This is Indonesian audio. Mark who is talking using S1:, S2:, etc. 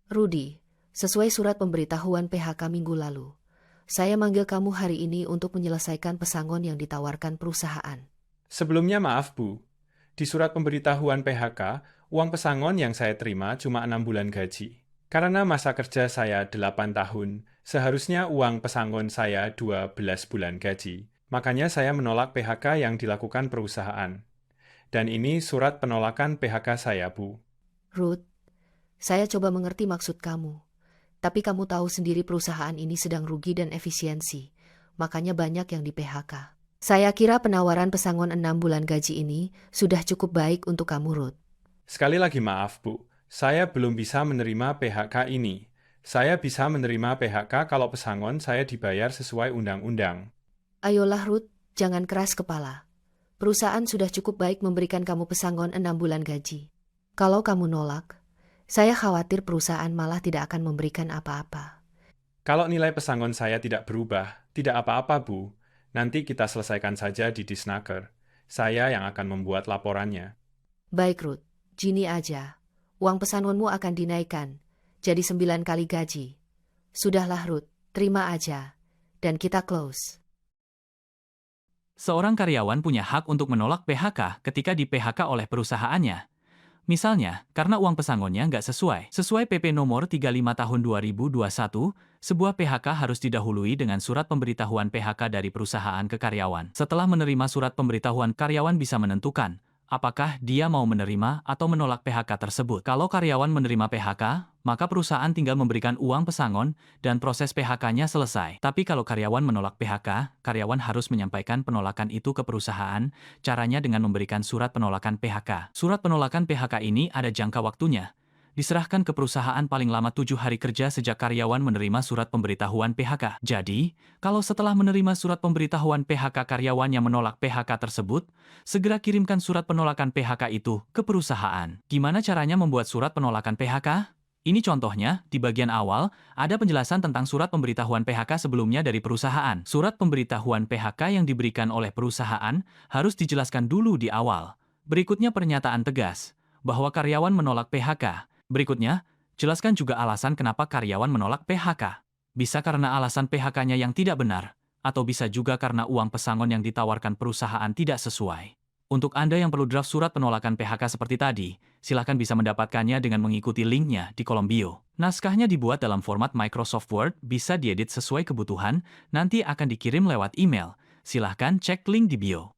S1: Rudy, sesuai surat pemberitahuan PHK minggu lalu, saya manggil kamu hari ini untuk menyelesaikan pesangon yang ditawarkan perusahaan.
S2: Sebelumnya maaf Bu, di surat pemberitahuan PHK, uang pesangon yang saya terima cuma 6 bulan gaji. Karena masa kerja saya 8 tahun, seharusnya uang pesangon saya 12 bulan gaji. Makanya saya menolak PHK yang dilakukan perusahaan. Dan ini surat penolakan PHK saya, Bu.
S1: Ruth, saya coba mengerti maksud kamu. Tapi kamu tahu sendiri perusahaan ini sedang rugi dan efisiensi. Makanya banyak yang di-PHK. Saya kira penawaran pesangon 6 bulan gaji ini sudah cukup baik untuk kamu, Ruth.
S2: Sekali lagi maaf, Bu. Saya belum bisa menerima PHK ini. Saya bisa menerima PHK kalau pesangon saya dibayar sesuai undang-undang.
S1: Ayolah, Ruth, jangan keras kepala. Perusahaan sudah cukup baik memberikan kamu pesangon 6 bulan gaji. Kalau kamu nolak, saya khawatir perusahaan malah tidak akan memberikan apa-apa.
S2: Kalau nilai pesangon saya tidak berubah, tidak apa-apa, Bu. Nanti kita selesaikan saja di Disnaker. Saya yang akan membuat laporannya.
S1: Baik, Ruth, gini aja. Uang pesangonmu akan dinaikkan, jadi 9 kali gaji. Sudahlah, Ruth, terima aja. Dan kita close.
S3: Seorang karyawan punya hak untuk menolak PHK ketika di-PHK oleh perusahaannya. Misalnya, karena uang pesangonnya nggak sesuai. Sesuai PP nomor 35 tahun 2021, sebuah PHK harus didahului dengan surat pemberitahuan PHK dari perusahaan ke karyawan. Setelah menerima surat pemberitahuan, karyawan bisa menentukan apakah dia mau menerima atau menolak PHK tersebut. Kalau karyawan menerima PHK, maka perusahaan tinggal memberikan uang pesangon dan proses PHK-nya selesai. Tapi kalau karyawan menolak PHK, karyawan harus menyampaikan penolakan itu ke perusahaan. Caranya dengan memberikan surat penolakan PHK. Surat penolakan PHK ini ada jangka waktunya. Diserahkan ke perusahaan paling lama 7 hari kerja sejak karyawan menerima surat pemberitahuan PHK. Jadi, kalau setelah menerima surat pemberitahuan PHK karyawan yang menolak PHK tersebut, segera kirimkan surat penolakan PHK itu ke perusahaan. Gimana caranya membuat surat penolakan PHK? Ini contohnya, di bagian awal, ada penjelasan tentang surat pemberitahuan PHK sebelumnya dari perusahaan. Surat pemberitahuan PHK yang diberikan oleh perusahaan harus dijelaskan dulu di awal. Berikutnya pernyataan tegas, bahwa karyawan menolak PHK. Berikutnya, jelaskan juga alasan kenapa karyawan menolak PHK. Bisa karena alasan PHK-nya yang tidak benar, atau bisa juga karena uang pesangon yang ditawarkan perusahaan tidak sesuai. Untuk Anda yang perlu draft surat penolakan PHK seperti tadi, silakan bisa mendapatkannya dengan mengikuti linknya di kolom bio. Naskahnya dibuat dalam format Microsoft Word, bisa diedit sesuai kebutuhan, nanti akan dikirim lewat email. Silahkan cek link di bio.